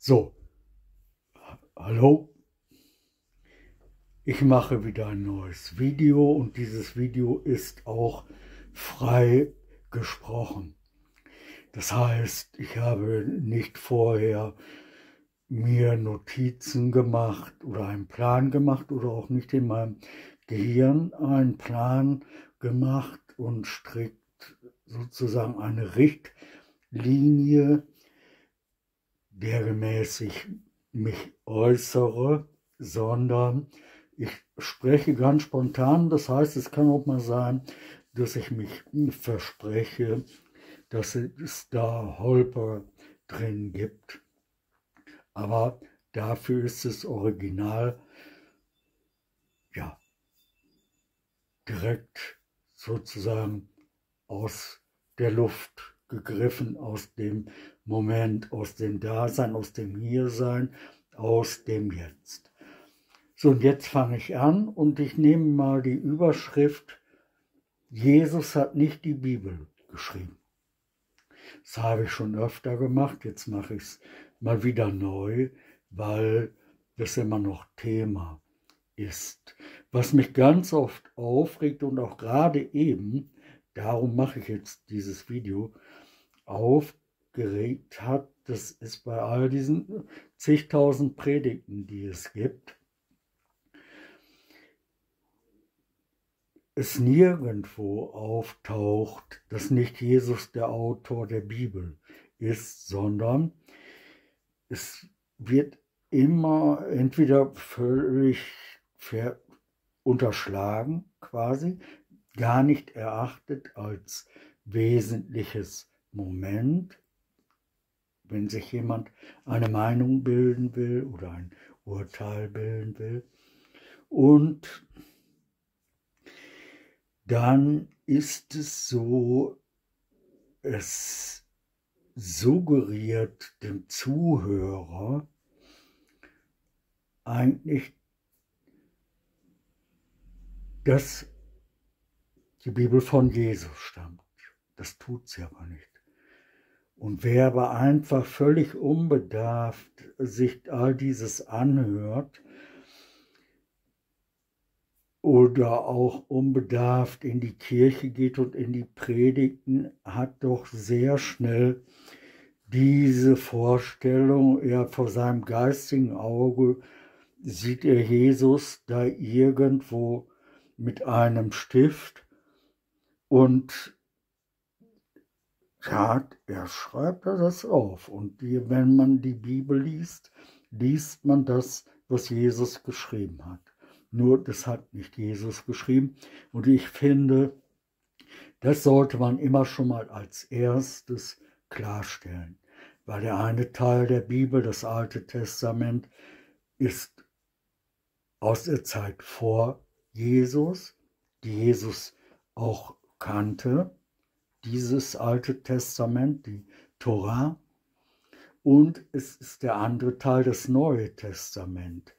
So, hallo, ich mache wieder ein neues Video und dieses Video ist auch frei gesprochen. Das heißt, ich habe nicht vorher mir Notizen gemacht oder einen Plan gemacht oder auch nicht in meinem Gehirn einen Plan gemacht und strikt sozusagen eine Richtlinie, der gemäß ich mich äußere, sondern ich spreche ganz spontan. Das heißt, es kann auch mal sein, dass ich mich verspreche, dass es da Holper drin gibt. Aber dafür ist das Original ja direkt sozusagen aus der Luft gegriffen, aus dem Moment, aus dem Dasein, aus dem Hiersein, aus dem Jetzt. So, und jetzt fange ich an und ich nehme mal die Überschrift: Jesus hat nicht die Bibel geschrieben. Das habe ich schon öfter gemacht, jetzt mache ich es mal wieder neu, weil das immer noch Thema ist. Was mich ganz oft aufregt und auch gerade eben, darum mache ich jetzt dieses Video, aufgeregt hat, das ist bei all diesen zigtausend Predigten, die es gibt, es nirgendwo auftaucht, dass nicht Jesus der Autor der Bibel ist, sondern es wird immer entweder völlig unterschlagen, quasi, gar nicht erachtet als wesentliches Moment, wenn sich jemand eine Meinung bilden will oder ein Urteil bilden will. Und dann ist es so, es suggeriert dem Zuhörer eigentlich, dass die Bibel von Jesus stammt. Das tut sie aber nicht. Und wer aber einfach völlig unbedarft sich all dieses anhört oder auch unbedarft in die Kirche geht und in die Predigten, hat doch sehr schnell diese Vorstellung, er vor seinem geistigen Auge sieht er Jesus da irgendwo mit einem Stift und ja, er schreibt das auf. Und wenn man die Bibel liest, liest man das, was Jesus geschrieben hat. Nur das hat nicht Jesus geschrieben. Und ich finde, das sollte man immer schon mal als erstes klarstellen. Weil der eine Teil der Bibel, das Alte Testament, ist aus der Zeit vor Jesus, die Jesus auch kannte, dieses Alte Testament, die Tora, und es ist der andere Teil, das Neue Testament,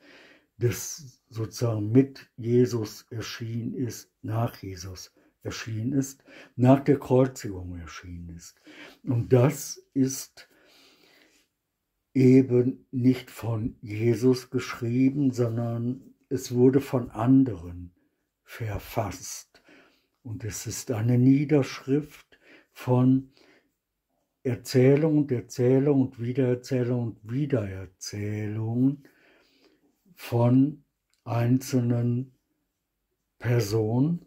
das sozusagen mit Jesus erschienen ist, nach Jesus erschienen ist, nach der Kreuzigung erschienen ist. Und das ist eben nicht von Jesus geschrieben, sondern es wurde von anderen verfasst. Und es ist eine Niederschrift von Erzählung und Erzählung und Wiedererzählung und Wiedererzählung von einzelnen Personen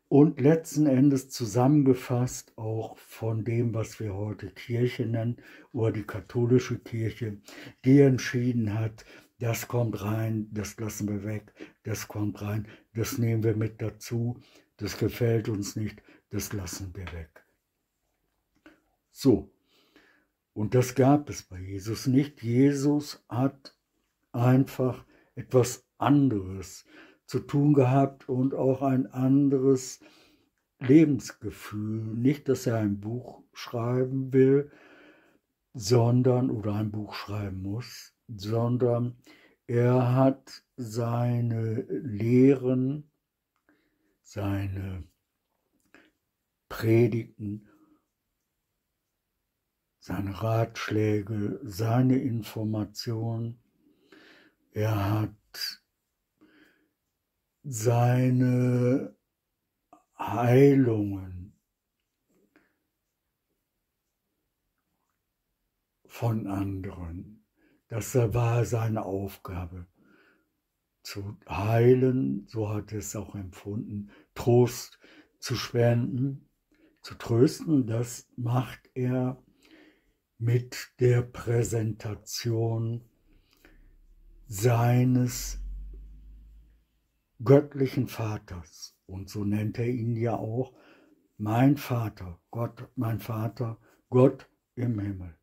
und letzten Endes zusammengefasst auch von dem, was wir heute Kirche nennen oder die katholische Kirche, die entschieden hat, das kommt rein, das lassen wir weg, das kommt rein, das nehmen wir mit dazu, das gefällt uns nicht, das lassen wir weg. So, und das gab es bei Jesus nicht. Jesus hat einfach etwas anderes zu tun gehabt und auch ein anderes Lebensgefühl. Nicht, dass er ein Buch schreiben will, sondern oder ein Buch schreiben muss, sondern er hat seine Lehren, seine Predigten, seine Ratschläge, seine Informationen. Er hat seine Heilungen von anderen. Das war seine Aufgabe, zu heilen, so hat er es auch empfunden, Trost zu spenden, zu trösten. Das macht er mit der Präsentation seines göttlichen Vaters. Und so nennt er ihn ja auch mein Vater, Gott im Himmel.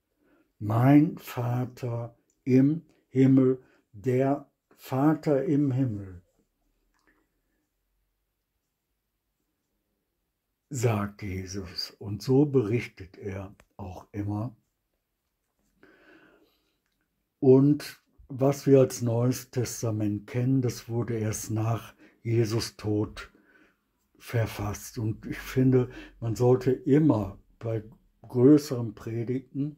Mein Vater im Himmel, der Vater im Himmel, sagt Jesus. Und so berichtet er auch immer. Und was wir als Neues Testament kennen, das wurde erst nach Jesus Tod verfasst. Und ich finde, man sollte immer bei größeren Predigten,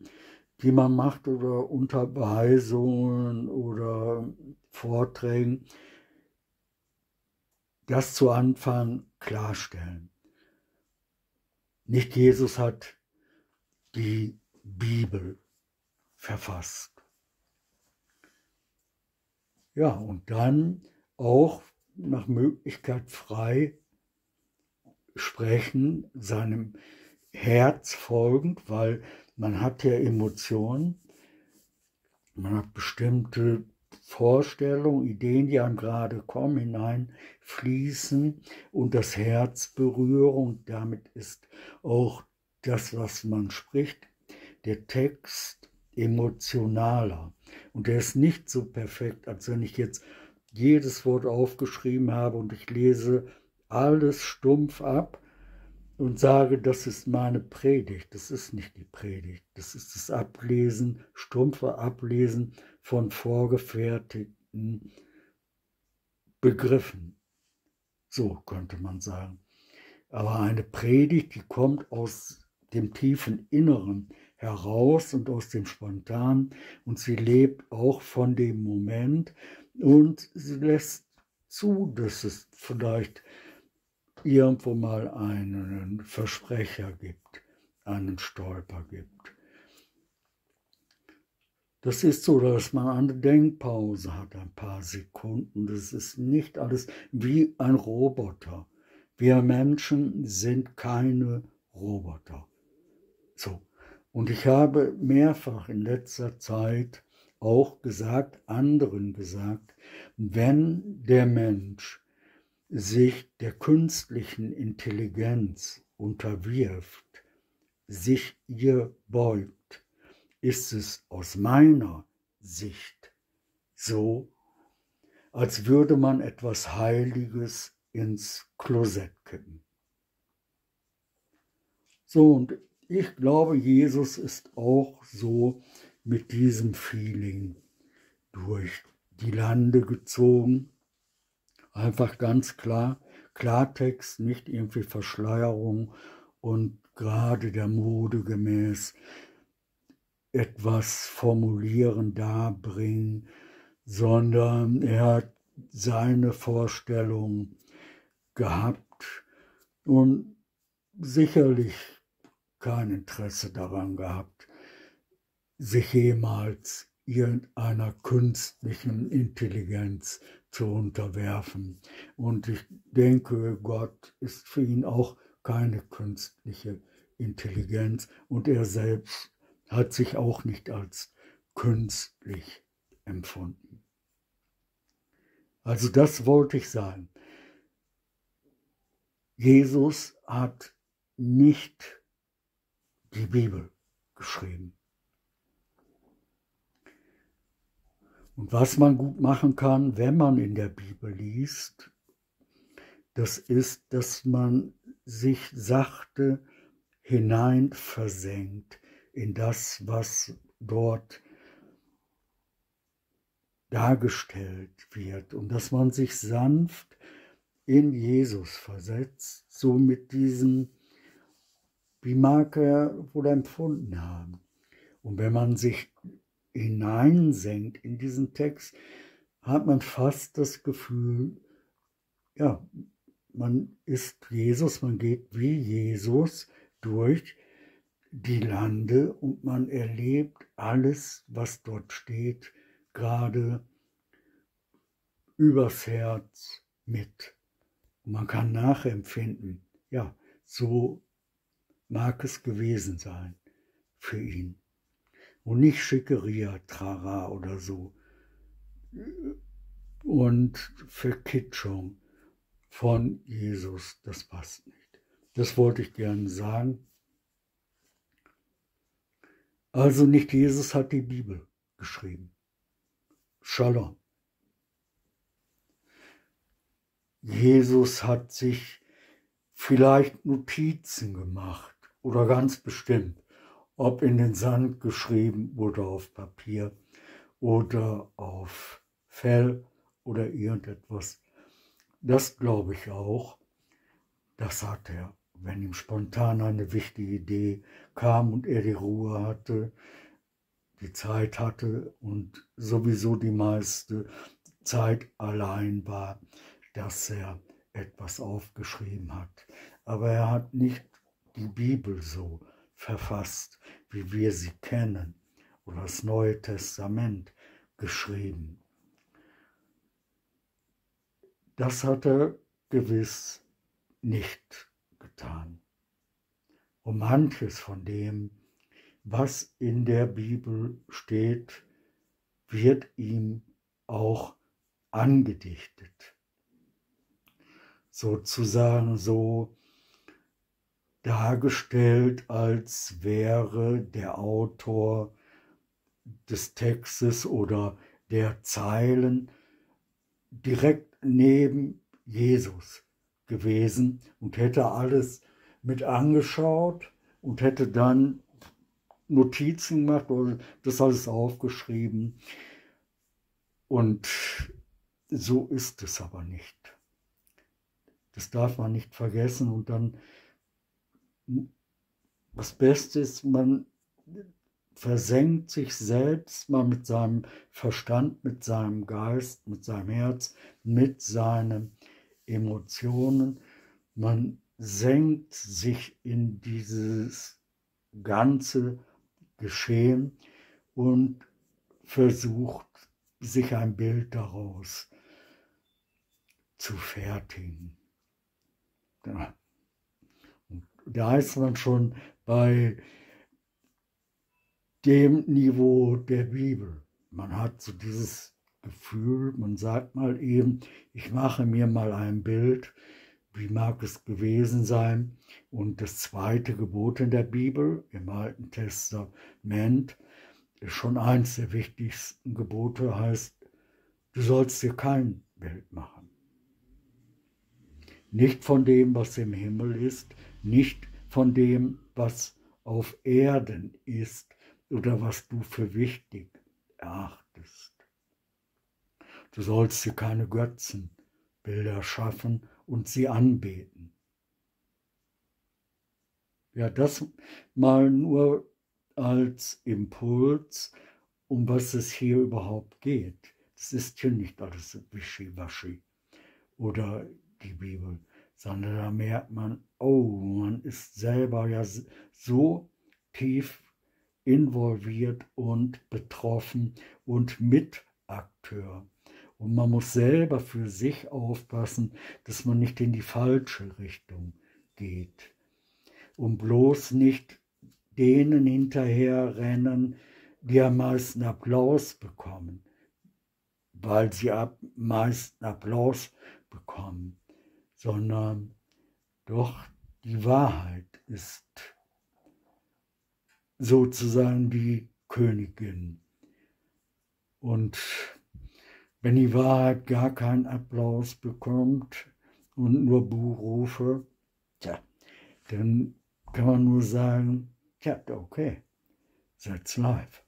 die man macht oder Unterweisungen oder Vorträgen, das zu Anfang klarstellen. Nicht Jesus hat die Bibel verfasst. Ja, und dann auch nach Möglichkeit frei sprechen, seinem Herz folgend, weil man hat ja Emotionen, man hat bestimmte Vorstellungen, Ideen, die einem gerade kommen, hineinfließen und das Herz berühren. Und damit ist auch das, was man spricht, der Text emotionaler. Und der ist nicht so perfekt, als wenn ich jetzt jedes Wort aufgeschrieben habe und ich lese alles stumpf ab und sage, das ist meine Predigt. Das ist nicht die Predigt. Das ist das Ablesen, stumpfe Ablesen von vorgefertigten Begriffen. So könnte man sagen. Aber eine Predigt, die kommt aus dem tiefen Inneren heraus und aus dem Spontanen und sie lebt auch von dem Moment und sie lässt zu, dass es vielleicht irgendwo mal einen Versprecher gibt, einen Stolper gibt. Das ist so, dass man eine Denkpause hat, ein paar Sekunden. Das ist nicht alles wie ein Roboter. Wir Menschen sind keine Roboter. So. Und ich habe mehrfach in letzter Zeit auch gesagt, anderen gesagt, wenn der Mensch sich der künstlichen Intelligenz unterwirft, sich ihr beugt, ist es aus meiner Sicht so, als würde man etwas Heiliges ins Klosett kippen. So, und ich glaube, Jesus ist auch so mit diesem Feeling durch die Lande gezogen. Einfach ganz klar, Klartext, nicht irgendwie Verschleierung und gerade der Mode gemäß etwas formulieren, darbringen, sondern er hat seine Vorstellung gehabt und sicherlich kein Interesse daran gehabt, sich jemals irgendeiner künstlichen Intelligenz zu unterwerfen. Und ich denke, Gott ist für ihn auch keine künstliche Intelligenz und er selbst hat sich auch nicht als künstlich empfunden. Also das wollte ich sagen. Jesus hat nicht die Bibel geschrieben. Und was man gut machen kann, wenn man in der Bibel liest, das ist, dass man sich sachte hineinversenkt in das, was dort dargestellt wird und dass man sich sanft in Jesus versetzt, so mit diesem, wie mag er wohl empfunden haben. Und wenn man sich hineinsenkt in diesen Text, hat man fast das Gefühl, ja, man ist Jesus, man geht wie Jesus durch die Lande und man erlebt alles, was dort steht, gerade übers Herz mit. Und man kann nachempfinden, ja, so mag es gewesen sein für ihn. Und nicht Schickeria, Trara oder so. Und Verkitschung von Jesus, das passt nicht. Das wollte ich gerne sagen. Also nicht Jesus hat die Bibel geschrieben. Shalom. Jesus hat sich vielleicht Notizen gemacht oder ganz bestimmt, ob in den Sand geschrieben oder auf Papier oder auf Fell oder irgendetwas. Das glaube ich auch. Das hat er, wenn ihm spontan eine wichtige Idee kam und er die Ruhe hatte, die Zeit hatte und sowieso die meiste Zeit allein war, dass er etwas aufgeschrieben hat. Aber er hat nicht die Bibel so verfasst, wie wir sie kennen, oder das Neue Testament geschrieben. Das hat er gewiss nicht getan. Und manches von dem, was in der Bibel steht, wird ihm auch angedichtet. Sozusagen so dargestellt, als wäre der Autor des Textes oder der Zeilen direkt neben Jesus gewesen und hätte alles mit angeschaut und hätte dann Notizen gemacht oder das alles aufgeschrieben. Und so ist es aber nicht. Das darf man nicht vergessen. Und dann das Beste ist, man versenkt sich selbst mal mit seinem Verstand, mit seinem Geist, mit seinem Herz, mit seinen Emotionen. Man senkt sich in dieses ganze Geschehen und versucht, sich ein Bild daraus zu fertigen. Da ist man schon bei dem Niveau der Bibel. Man hat so dieses Gefühl, man sagt mal eben, ich mache mir mal ein Bild, wie mag es gewesen sein. Und das zweite Gebot in der Bibel, im Alten Testament, ist schon eins der wichtigsten Gebote, heißt, du sollst dir kein Bild machen. Nicht von dem, was im Himmel ist, nicht von dem, was auf Erden ist oder was du für wichtig erachtest. Du sollst dir keine Götzenbilder schaffen und sie anbeten. Ja, das mal nur als Impuls, um was es hier überhaupt geht. Es ist hier nicht alles Wischiwaschi oder die Bibel, sondern da merkt man, oh, man ist selber ja so tief involviert und betroffen und Mitakteur. Und man muss selber für sich aufpassen, dass man nicht in die falsche Richtung geht. Und bloß nicht denen hinterherrennen, die am meisten Applaus bekommen, weil sie am meisten Applaus bekommen, sondern doch die Wahrheit ist sozusagen die Königin. Und wenn die Wahrheit gar keinen Applaus bekommt und nur Buhrufe, tja, dann kann man nur sagen, ja, okay, that's life.